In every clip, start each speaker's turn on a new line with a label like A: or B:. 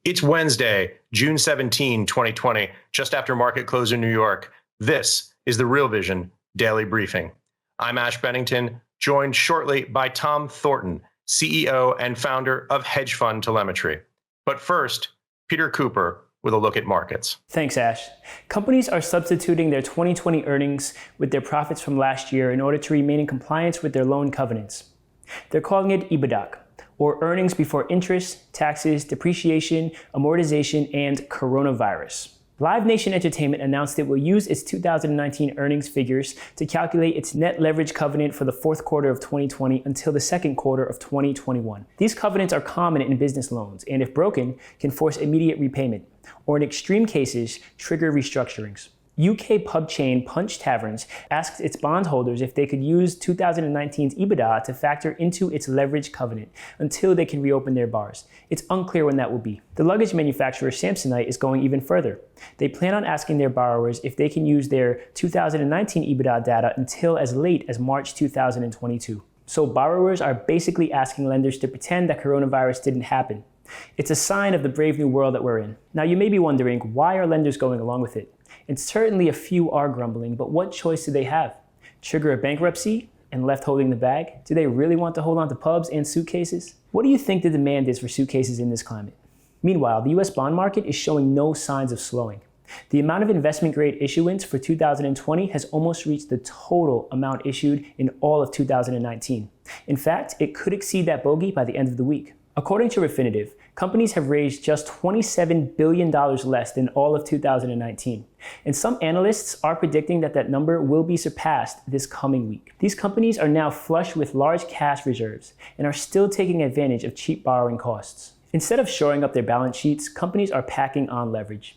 A: It's Wednesday, June 17, 2020, just after market close in New York. This is the Real Vision Daily Briefing. I'm Ash Bennington, joined shortly by Tom Thornton, CEO and founder of Hedge Fund Telemetry. But first, Peter Cooper with a look at markets.
B: Thanks, Ash. Companies are substituting their 2020 earnings with their profits from last year in order to remain in compliance with their loan covenants. They're calling it EBITDA, or earnings before interest, taxes, depreciation, amortization, and coronavirus. Live Nation Entertainment announced it will use its 2019 earnings figures to calculate its net leverage covenant for the fourth quarter of 2020 until the second quarter of 2021. These covenants are common in business loans, and if broken, can force immediate repayment, or in extreme cases, trigger restructurings. UK pub chain Punch Taverns asked its bondholders if they could use 2019's EBITDA to factor into its leverage covenant until they can reopen their bars. It's unclear when that will be. The luggage manufacturer Samsonite is going even further. They plan on asking their borrowers if they can use their 2019 EBITDA data until as late as March 2022. So borrowers are basically asking lenders to pretend that coronavirus didn't happen. It's a sign of the brave new world that we're in. Now you may be wondering, why are lenders going along with it? And certainly a few are grumbling, but what choice do they have? Trigger a bankruptcy and left holding the bag? Do they really want to hold on to pubs and suitcases? What do you think the demand is for suitcases in this climate? Meanwhile, the US bond market is showing no signs of slowing. The amount of investment grade issuance for 2020 has almost reached the total amount issued in all of 2019. In fact, it could exceed that bogey by the end of the week. According to Refinitiv, companies have raised just $27 billion less than all of 2019. And some analysts are predicting that that number will be surpassed this coming week. These companies are now flush with large cash reserves and are still taking advantage of cheap borrowing costs. Instead of shoring up their balance sheets, companies are packing on leverage.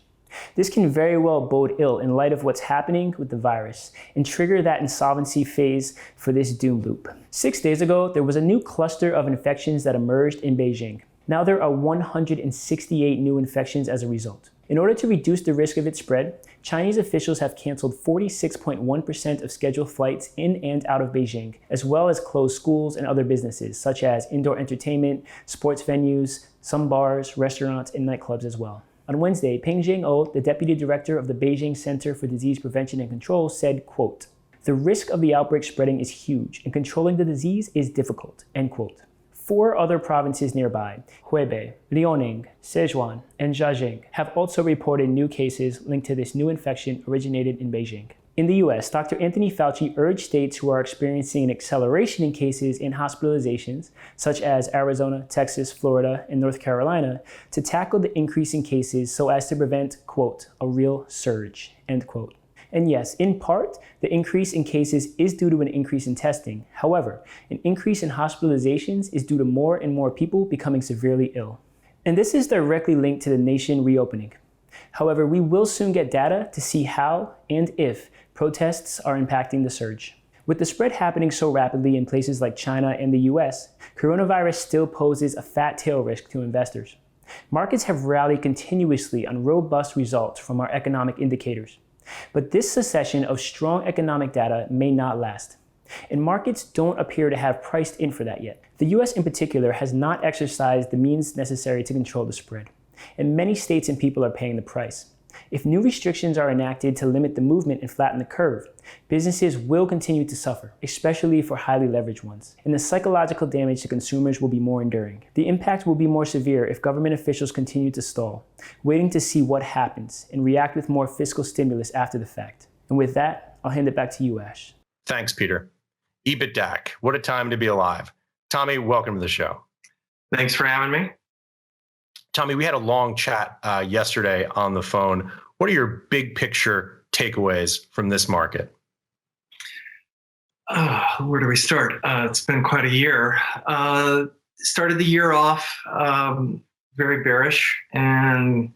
B: This can very well bode ill in light of what's happening with the virus and trigger that insolvency phase for this doom loop. 6 days ago, there was a new cluster of infections that emerged in Beijing. Now there are 168 new infections as a result. In order to reduce the risk of its spread, Chinese officials have canceled 46.1% of scheduled flights in and out of Beijing, as well as closed schools and other businesses, such as indoor entertainment, sports venues, some bars, restaurants, and nightclubs as well. On Wednesday, Peng Jing-o, the deputy director of the Beijing Center for Disease Prevention and Control, said, quote, "The risk of the outbreak spreading is huge and controlling the disease is difficult," end quote. 4 other provinces nearby, Hubei, Liaoning, Sichuan, and Zhejiang, have also reported new cases linked to this new infection originated in Beijing. In the US, Dr. Anthony Fauci urged states who are experiencing an acceleration in cases and hospitalizations, such as Arizona, Texas, Florida, and North Carolina, to tackle the increase in cases so as to prevent, quote, "a real surge," end quote. And yes, in part, the increase in cases is due to an increase in testing. However, an increase in hospitalizations is due to more and more people becoming severely ill. And this is directly linked to the nation reopening. However, we will soon get data to see how and if protests are impacting the surge. With the spread happening so rapidly in places like China and the US, coronavirus still poses a fat tail risk to investors. Markets have rallied continuously on robust results from our economic indicators. But this succession of strong economic data may not last. And markets don't appear to have priced in for that yet. The US in particular has not exercised the means necessary to control the spread. And many states and people are paying the price. If new restrictions are enacted to limit the movement and flatten the curve, businesses will continue to suffer, especially for highly leveraged ones. And the psychological damage to consumers will be more enduring. The impact will be more severe if government officials continue to stall, waiting to see what happens and react with more fiscal stimulus after the fact. And with that, I'll hand it back to you, Ash.
A: Thanks, Peter. EBITDA, what a time to be alive. Tommy, welcome to the show.
C: Thanks for having me.
A: Tommy, we had a long chat yesterday on the phone. What are your big picture takeaways from this market?
C: Where do we start? It's been quite a year. Started the year off very bearish, and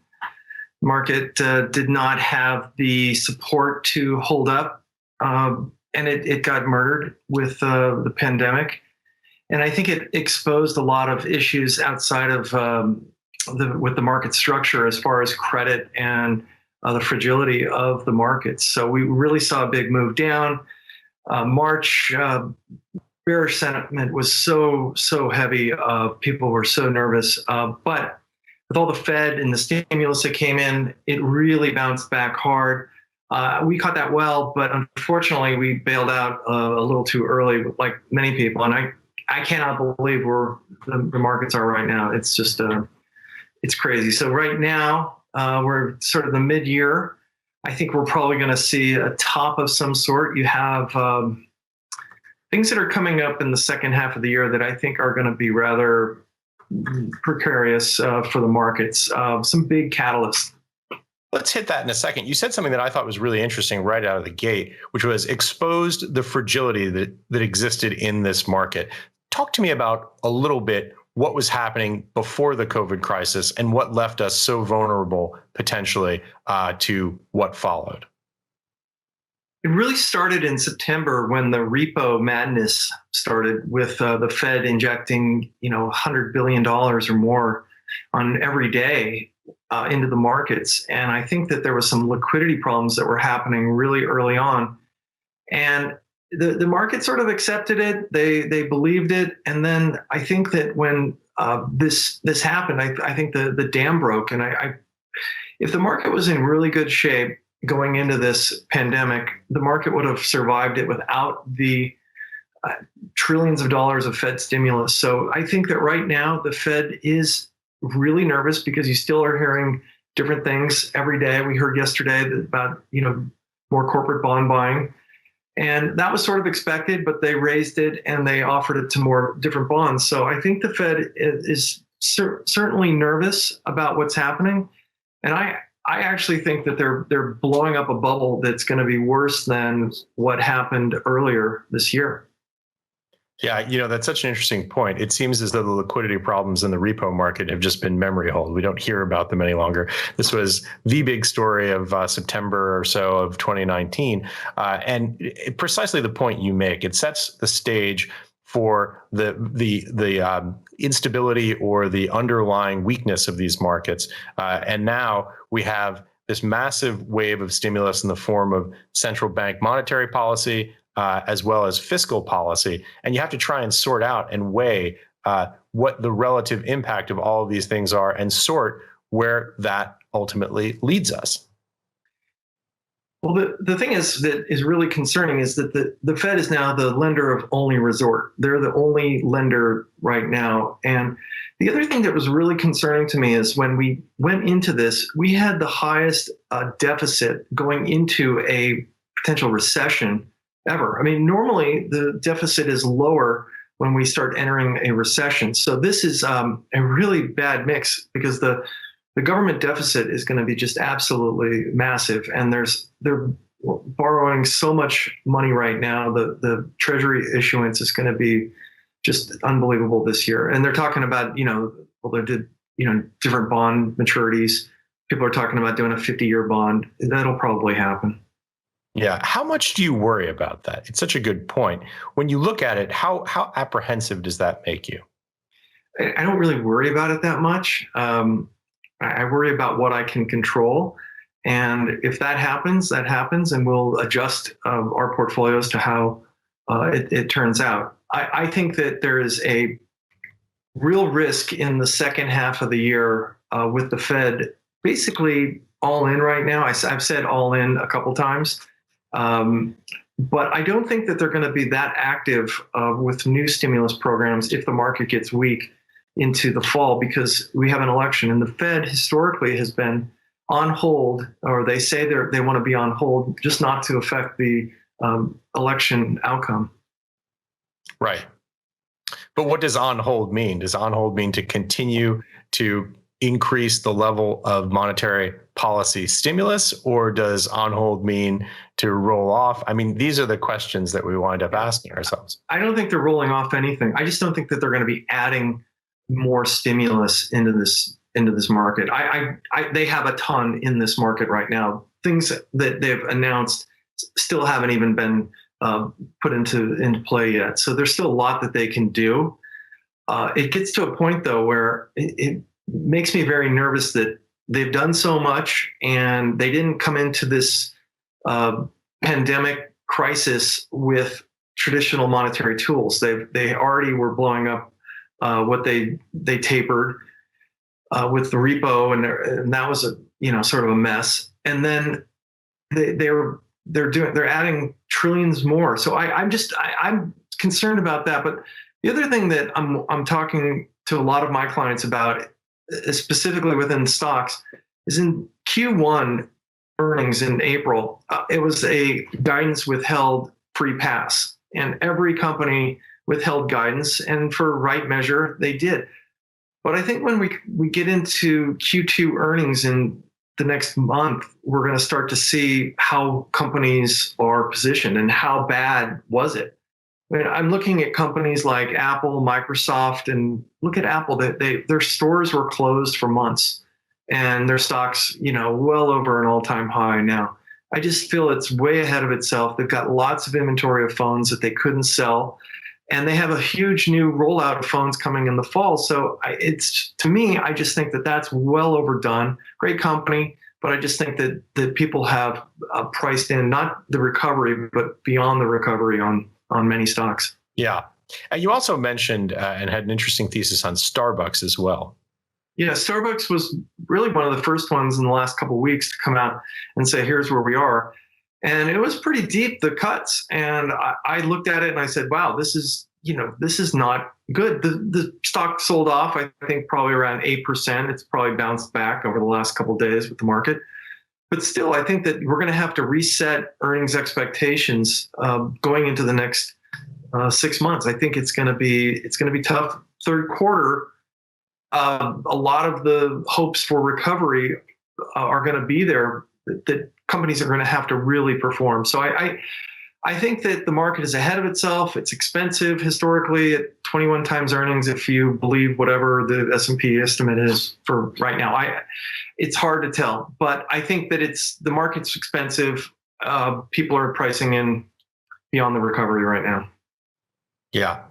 C: market did not have the support to hold up, and it got murdered with the pandemic. And I think it exposed a lot of issues outside of with the market structure as far as credit and the fragility of the markets. So we really saw a big move down. March, bearish sentiment was so heavy. People were so nervous. But with all the Fed and the stimulus that came in, it really bounced back hard. We caught that well, but unfortunately, we bailed out a little too early, like many people. And I cannot believe where the markets are right now. It's just it's crazy. So right now, we're sort of the mid-year. I think we're probably going to see a top of some sort. You have things that are coming up in the second half of the year that I think are going to be rather precarious for the markets. Some big catalysts.
A: Let's hit that in a second. You said something that I thought was really interesting right out of the gate, which was exposed the fragility that existed in this market. Talk to me about a little bit what was happening before the COVID crisis and what left us so vulnerable potentially to what followed.
C: It really started in September when the repo madness started, with the Fed injecting, $100 billion or more on every day into the markets. And I think that there was some liquidity problems that were happening really early on. And the market sort of accepted it. They believed it. And then I think that when this happened, I think the dam broke. And if the market was in really good shape going into this pandemic, the market would have survived it without the trillions of dollars of Fed stimulus. So I think that right now the Fed is really nervous because you still are hearing different things every day. We heard yesterday about, more corporate bond buying. And that was sort of expected, but they raised it and they offered it to more different bonds. So I think the Fed is certainly nervous about what's happening. And I actually think that they're blowing up a bubble that's going to be worse than what happened earlier this year.
A: Yeah, that's such an interesting point. It seems as though the liquidity problems in the repo market have just been memory hold. We don't hear about them any longer. This was the big story of September or so of 2019. And precisely the point you make, it sets the stage for the instability or the underlying weakness of these markets. And now we have this massive wave of stimulus in the form of central bank monetary policy, as well as fiscal policy. And you have to try and sort out and weigh what the relative impact of all of these things are and sort where that ultimately leads us.
C: Well, the thing that is really concerning is that the Fed is now the lender of only resort. They're the only lender right now. And the other thing that was really concerning to me is when we went into this, we had the highest deficit going into a potential recession ever. I mean, normally the deficit is lower when we start entering a recession. So this is a really bad mix because the government deficit is going to be just absolutely massive. And they're borrowing so much money right now. The Treasury issuance is going to be just unbelievable this year. And they're talking about, they did, different bond maturities. People are talking about doing a 50-year bond. That'll probably happen.
A: Yeah. How much do you worry about that? It's such a good point. When you look at it, how apprehensive does that make you?
C: I don't really worry about it that much. I worry about what I can control. And if that happens, and we'll adjust our portfolios to how it turns out. I think that there is a real risk in the second half of the year with the Fed basically all in right now. I've said all in a couple times. But I don't think that they're going to be that active with new stimulus programs if the market gets weak into the fall, because we have an election and the Fed historically has been on hold, or they say they want to be on hold just not to affect the election outcome.
A: Right. But what does on hold mean? Does on hold mean to continue to increase the level of monetary policy stimulus, or does on hold mean to roll off? I mean, these are the questions that we wind up asking ourselves.
C: I don't think they're rolling off anything. I just don't think that they're going to be adding more stimulus into this market. They have a ton in this market right now. Things that they've announced still haven't even been put into play yet. So there's still a lot that they can do. It gets to a point though where it makes me very nervous that they've done so much and they didn't come into this pandemic crisis with traditional monetary tools. They already were blowing up what they tapered. with the repo, and that was sort of a mess. And then they're adding trillions more. So I'm concerned about that. But the other thing that I'm talking to a lot of my clients about, specifically within stocks, is in Q1 earnings in April, it was a guidance withheld free pass, and every company withheld guidance, and for right measure they did. But I think when we get into Q2 earnings in the next month, we're going to start to see how companies are positioned and how bad was it. I mean, I'm looking at companies like Apple, Microsoft, and look at Apple. Their stores were closed for months, and their stocks, well over an all-time high now. I just feel it's way ahead of itself. They've got lots of inventory of phones that they couldn't sell, and they have a huge new rollout of phones coming in the fall. So to me, I just think that that's well overdone. Great company, but I just think that people have priced in not the recovery, but beyond the recovery on many stocks.
A: Yeah. And you also mentioned and had an interesting thesis on Starbucks as well.
C: Yeah, Starbucks was really one of the first ones in the last couple of weeks to come out and say, here's where we are. And it was pretty deep, the cuts. And I looked at it and I said, wow, this is not good. The stock sold off, I think, probably around 8%. It's probably bounced back over the last couple of days with the market. But still, I think that we're going to have to reset earnings expectations going into the next 6 months. I think it's going to be tough. Third quarter, a lot of the hopes for recovery are going to be there. That companies are going to have to really perform. So I think that the market is ahead of itself. It's expensive historically at 21 times earnings, if you believe whatever the S&P estimate is for right now. It's hard to tell, but I think that the market's expensive. People are pricing in beyond the recovery right now.
A: Yeah.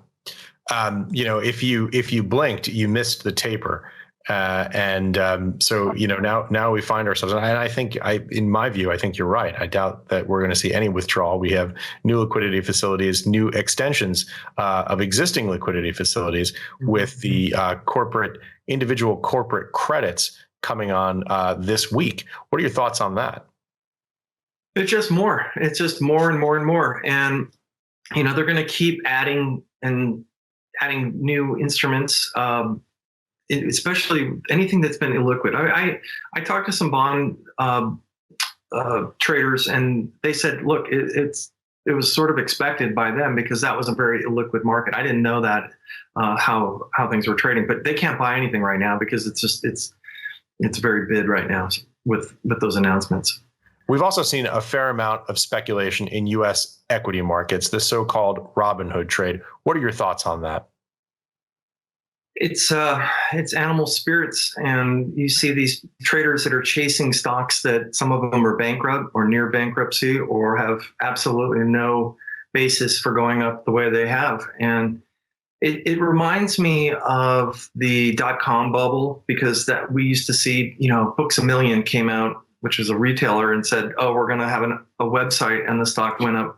A: If you blinked, you missed the taper. So now we find ourselves, and I think in my view, I think you're right. I doubt that we're going to see any withdrawal. We have new liquidity facilities, new extensions of existing liquidity facilities with the individual corporate credits coming on this week. What are your thoughts on that?
C: It's just more. It's just more and more and more. And they're going to keep adding new instruments. Especially anything that's been illiquid. I talked to some bond traders, and they said, look, it was sort of expected by them because that was a very illiquid market. I didn't know that how things were trading, but they can't buy anything right now because it's very bid right now with those announcements.
A: We've also seen a fair amount of speculation in U.S. equity markets, the so-called Robinhood trade. What are your thoughts on that?
C: It's animal spirits, and you see these traders that are chasing stocks that some of them are bankrupt or near bankruptcy or have absolutely no basis for going up the way they have. And it reminds me of the .com bubble, because that we used to see, Books A Million came out, which was a retailer, and said, oh, we're going to have a website, and the stock went up,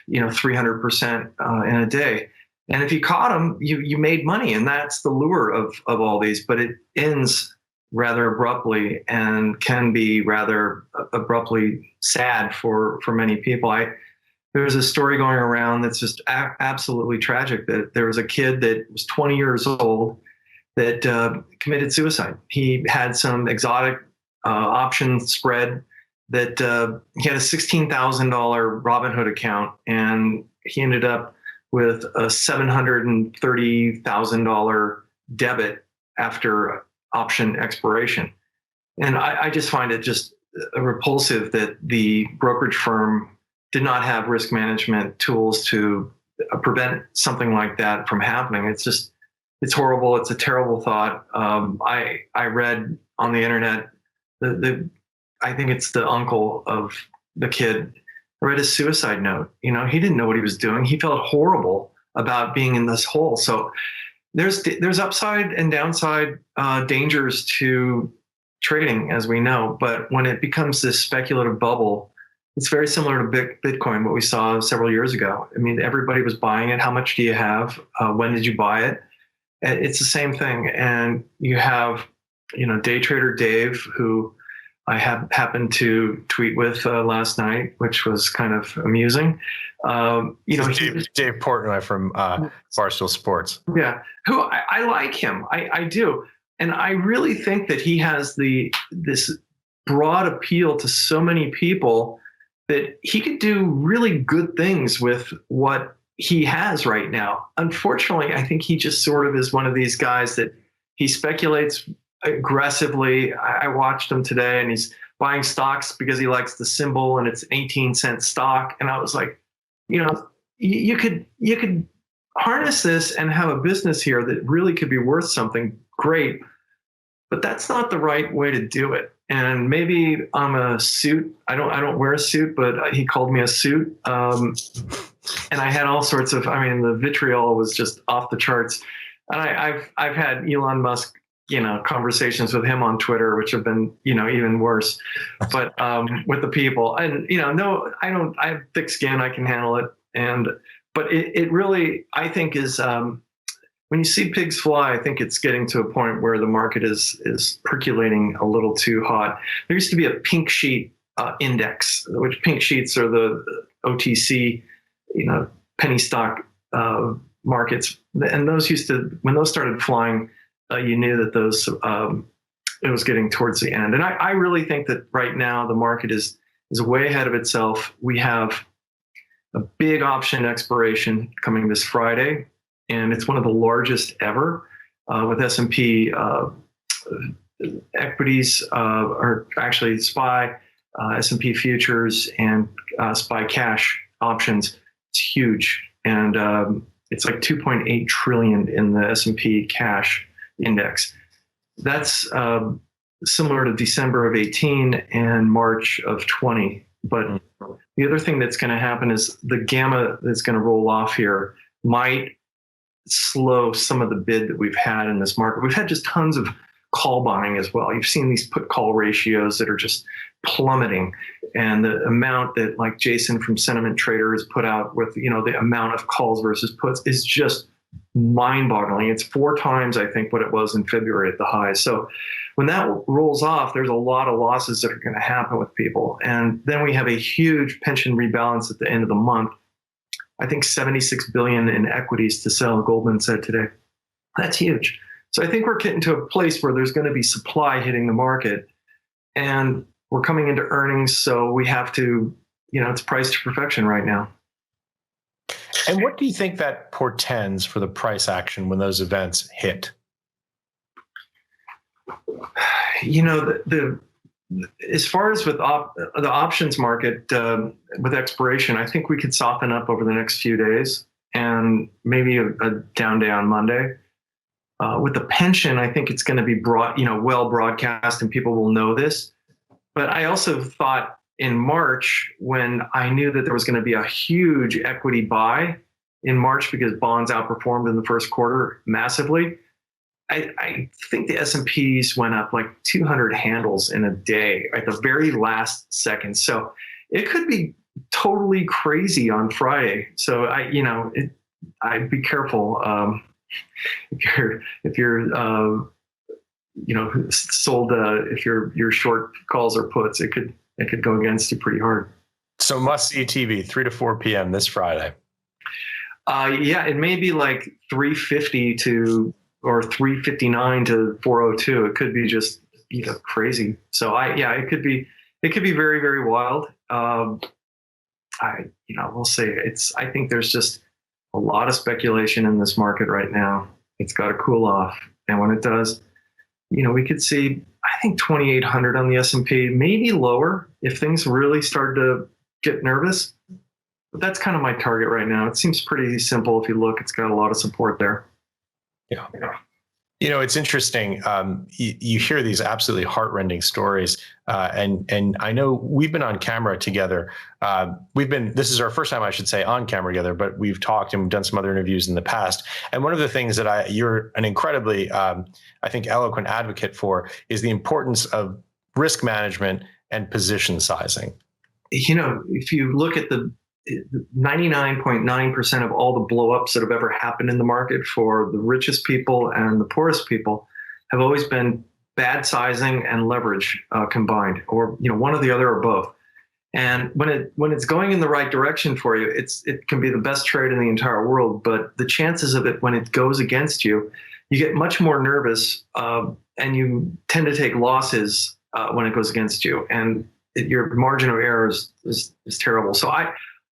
C: 300% in a day. And if you caught them, you made money, and that's the lure of all these. But it ends rather abruptly and can be rather abruptly sad for many people. There's a story going around that's just absolutely tragic, that there was a kid that was 20 years old that committed suicide. He had some exotic option spread that he had a $16,000 Robinhood account, and he ended up with a $730,000 debit after option expiration. And I just find it just repulsive that the brokerage firm did not have risk management tools to prevent something like that from happening. It's horrible. It's a terrible thought. I read on the internet, I think it's the uncle of the kid, read his suicide note. He didn't know what he was doing. He felt horrible about being in this hole. So there's upside and downside dangers to trading, as we know. But when it becomes this speculative bubble, it's very similar to Bitcoin, what we saw several years ago. I mean, everybody was buying it. How much do you have? When did you buy it? It's the same thing. And you have day trader Dave, who I happened to tweet with last night, which was kind of amusing.
A: Dave Portnoy from Barstool Sports.
C: Yeah, who I like him. I do. And I really think that he has this broad appeal to so many people that he could do really good things with what he has right now. Unfortunately, I think he just sort of is one of these guys that he speculates aggressively. I watched him today, and he's buying stocks because he likes the symbol, and it's 18-cent stock. And I was like, you could harness this and have a business here that really could be worth something great, but that's not the right way to do it. And maybe I'm a suit. I don't wear a suit, but he called me a suit. And I had all sorts of, the vitriol was just off the charts. And I've had Elon Musk, conversations with him on Twitter, which have been, even worse, but with the people. And, no, I have thick skin. I can handle it. But it really, I think, is when you see pigs fly, I think it's getting to a point where the market is percolating a little too hot. There used to be a pink sheet index, which pink sheets are the OTC, penny stock markets. And those when those started flying, you knew that those it was getting towards the end. And I really think that right now the market is way ahead of itself. We have a big option expiration coming this Friday, and it's one of the largest ever with S&P equities, or actually SPY, S&P futures, and SPY cash options. It's huge, and it's like 2.8 trillion in the S&P cash index. That's similar to December of 18 and March of 20. But the other thing that's going to happen is the gamma that's going to roll off here might slow some of the bid that we've had in this market. We've had just tons of call buying as well. You've seen these put call ratios that are just plummeting, and the amount that, like Jason from Sentiment Trader has put out with, the amount of calls versus puts is just mind-boggling. It's 4 times, I think, what it was in February at the high. So when that rolls off, there's a lot of losses that are going to happen with people. And then we have a huge pension rebalance at the end of the month. I think 76 billion in equities to sell, Goldman said today. That's huge. So I think we're getting to a place where there's going to be supply hitting the market, and we're coming into earnings. So we have to, it's priced to perfection right now.
A: And what do you think that portends for the price action when those events hit? As far as with the options market with expiration, I think we could soften up over the next few days, and maybe a down day on Monday. With the pension, I think it's going to be well broadcast, and people will know this. But I also thought in March, when I knew that there was going to be a huge equity buy in March because bonds outperformed in the first quarter massively, I think the S&Ps went up like 200 handles in a day at the very last second. So it could be totally crazy on Friday. So I'd be careful if you're sold, if your short calls or puts, it could go against you pretty hard. So must see TV 3 to 4 p.m. this Friday.
C: Yeah, it may be like 350 or 359 to 402. It could be just crazy. So it could be very, very wild. We'll say I think there's just a lot of speculation in this market right now. It's got to cool off, and when it does, we could see, I think 2,800 on the S&P, maybe lower if things really start to get nervous. But that's kind of my target right now. It seems pretty simple if you look. It's got a lot of support there.
A: Yeah. It's interesting. You hear these absolutely heartrending stories, and I know we've been on camera together. This is our first time, I should say, on camera together, but we've talked and we've done some other interviews in the past. And one of the things that you're an incredibly, I think, eloquent advocate for is the importance of risk management and position sizing.
C: If you look at the 99.9% of all the blow-ups that have ever happened in the market for the richest people and the poorest people have always been bad sizing and leverage combined, or one or the other or both. And when it's going in the right direction for you, it can be the best trade in the entire world. But the chances of it when it goes against you, you get much more nervous, and you tend to take losses when it goes against you, and your margin of error is terrible. So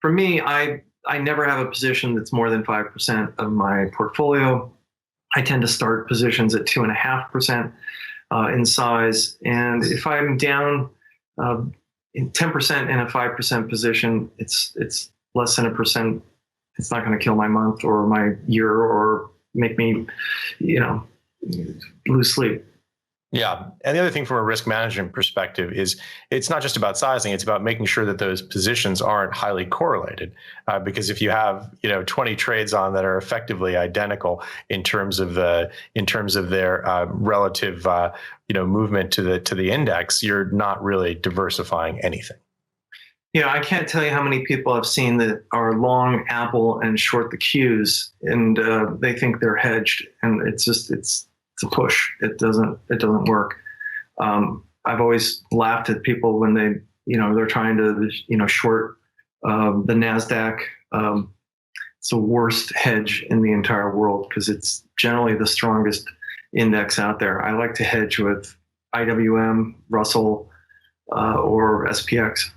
C: for me, I never have a position that's more than 5% of my portfolio. I tend to start positions at 2.5% in size, and if I'm down in 10% in a 5% position, it's less than 1%. It's not going to kill my month or my year or make me, lose sleep.
A: Yeah. And the other thing from a risk management perspective is it's not just about sizing, it's about making sure that those positions aren't highly correlated. Because if you have, 20 trades on that are effectively identical in terms of their relative, movement to the index, you're not really diversifying anything.
C: I can't tell you how many people I've seen that are long Apple and short the Qs, and they think they're hedged, and it's a push. It doesn't work. I've always laughed at people when they're trying to short the Nasdaq. It's the worst hedge in the entire world because it's generally the strongest index out there. I like to hedge with IWM, Russell, or SPX.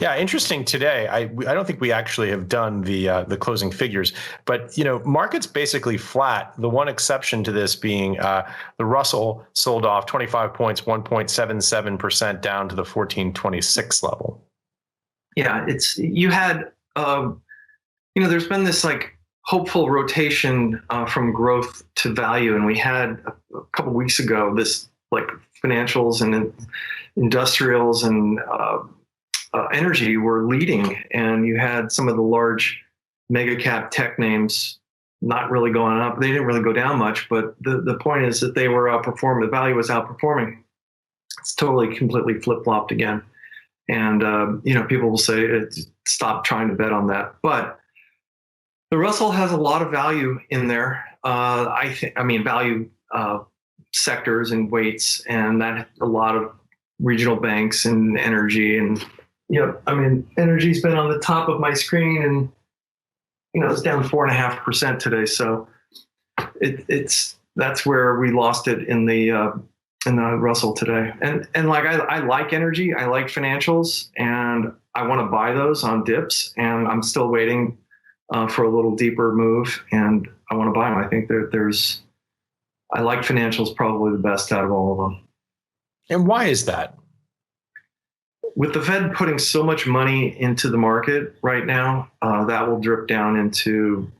A: Yeah, interesting today. I don't think we actually have done the closing figures, but market's basically flat. The one exception to this being the Russell sold off 25 points, 1.77% down to the 1426 level. Yeah,
C: there's been this hopeful rotation from growth to value, and we had a couple weeks ago this financials and industrials and energy were leading, and you had some of the large mega cap tech names not really going up. They didn't really go down much, but the point is that they were outperforming. The value was outperforming. It's totally, completely flip-flopped again. And, people will say, stop trying to bet on that. But the Russell has a lot of value in there. Value sectors and weights, and that a lot of regional banks and energy and energy's been on the top of my screen, and it's down 4.5% today. So that's where we lost it in the Russell today. And I like energy, I like financials, and I want to buy those on dips. And I'm still waiting for a little deeper move, and I want to buy them. I think I like financials probably the best out of all of them.
A: And why is that?
C: With the Fed putting so much money into the market right now, that will drip down into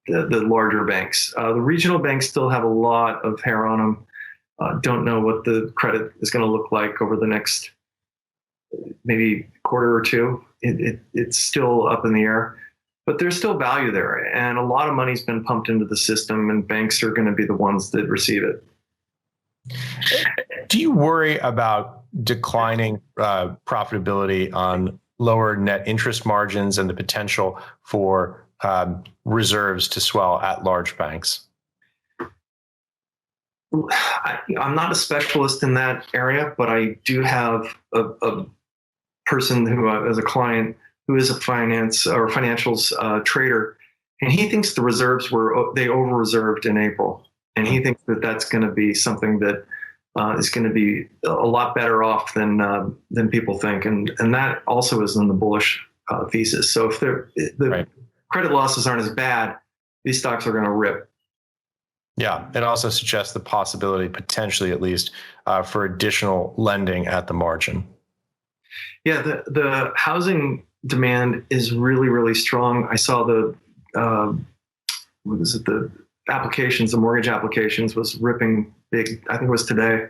C: the larger banks. The regional banks still have a lot of hair on them. Don't know what the credit is going to look like over the next maybe quarter or two. It's still up in the air, but there's still value there. And a lot of money's been pumped into the system, and banks are going to be the ones that receive it.
A: Do you worry about declining profitability on lower net interest margins and the potential for reserves to swell at large banks?
C: I'm not a specialist in that area, but I do have a person who, as a client, who is a finance or financials trader, and he thinks the reserves they over-reserved in April, and he thinks that that's going to be something that is going to be a lot better off than people think, and that also is in the bullish thesis. So if the credit losses aren't as bad, these stocks are going to rip.
A: Yeah, it also suggests the possibility, potentially at least, for additional lending at the margin.
C: Yeah, the housing demand is really, really strong. I saw the applications, the mortgage applications was ripping big. I think it was today,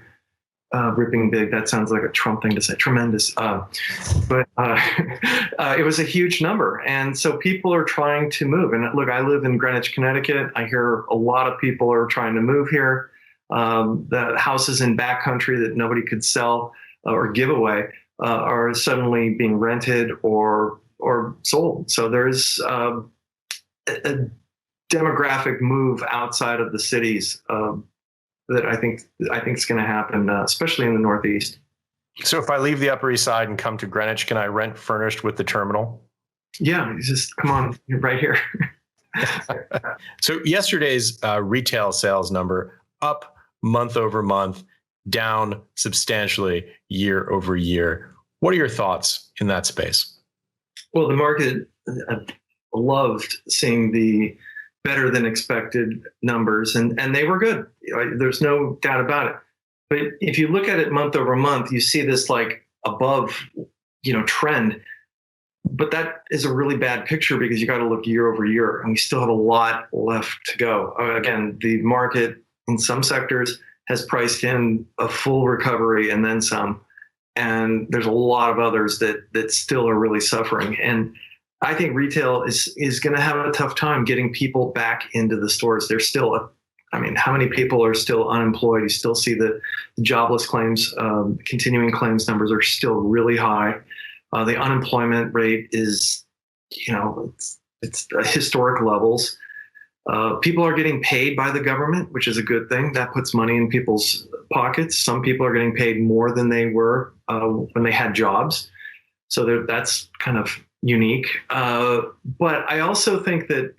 C: ripping big. That sounds like a Trump thing to say, tremendous. But it was a huge number. And so people are trying to move. And look, I live in Greenwich, Connecticut. I hear a lot of people are trying to move here. The houses in backcountry that nobody could sell or give away are suddenly being rented or sold. So there's a demographic move outside of the cities that I think is going to happen, especially in the Northeast.
A: So if I leave the Upper East Side and come to Greenwich, can I rent furnished with the terminal?
C: Yeah, just come on, you're right here.
A: So yesterday's retail sales number up month over month, down substantially year over year. What are your thoughts in that space?
C: Well, the market loved seeing the better than expected numbers, and they were good. There's no doubt about it. But if you look at it month over month, you see this like above, trend. But that is a really bad picture because you got to look year over year, and we still have a lot left to go. Again, the market in some sectors has priced in a full recovery and then some, and there's a lot of others that still are really suffering. And I think retail is going to have a tough time getting people back into the stores. There's still how many people are still unemployed? You still see the jobless claims, continuing claims numbers are still really high. The unemployment rate is, it's historic levels. People are getting paid by the government, which is a good thing. That puts money in people's pockets. Some people are getting paid more than they were when they had jobs. So that's kind of unique. But I also think that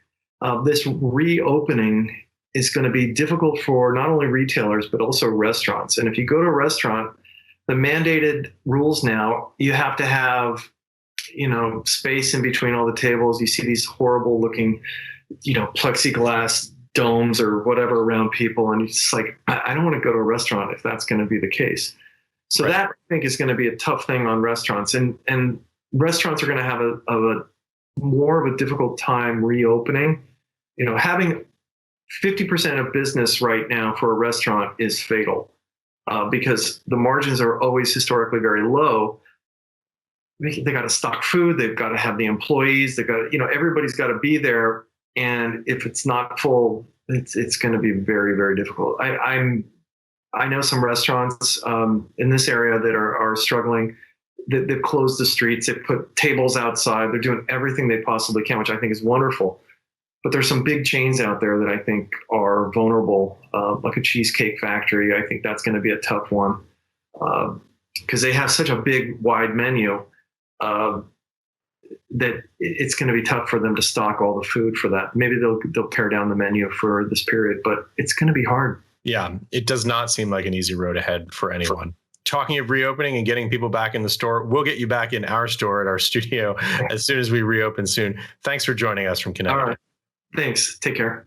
C: this reopening is going to be difficult for not only retailers, but also restaurants. And if you go to a restaurant, the mandated rules now, you have to have, space in between all the tables. You see these horrible looking, plexiglass domes or whatever around people. And it's just like, I don't want to go to a restaurant if that's going to be the case. So
A: Right.
C: That I think is going to be a tough thing on restaurants, and restaurants are going to have a more of a difficult time reopening. Having 50% of business right now for a restaurant is fatal because the margins are always historically very low. They got to stock food. They've got to have the employees. They've got everybody's got to be there. And if it's not full, it's going to be very, very difficult. I know some restaurants in this area that are struggling. They've closed the streets. They've put tables outside. They're doing everything they possibly can, which I think is wonderful. But there's some big chains out there that I think are vulnerable, like a Cheesecake Factory. I think that's going to be a tough one because they have such a big, wide menu that it's going to be tough for them to stock all the food for that. Maybe they'll pare down the menu for this period, but it's going to be hard.
A: Yeah, it does not seem like an easy road ahead for anyone. Talking of reopening and getting people back in the store, we'll get you back in our store at our studio as soon as we reopen soon. Thanks for joining us from Connecticut.
C: All right. Thanks. Take care.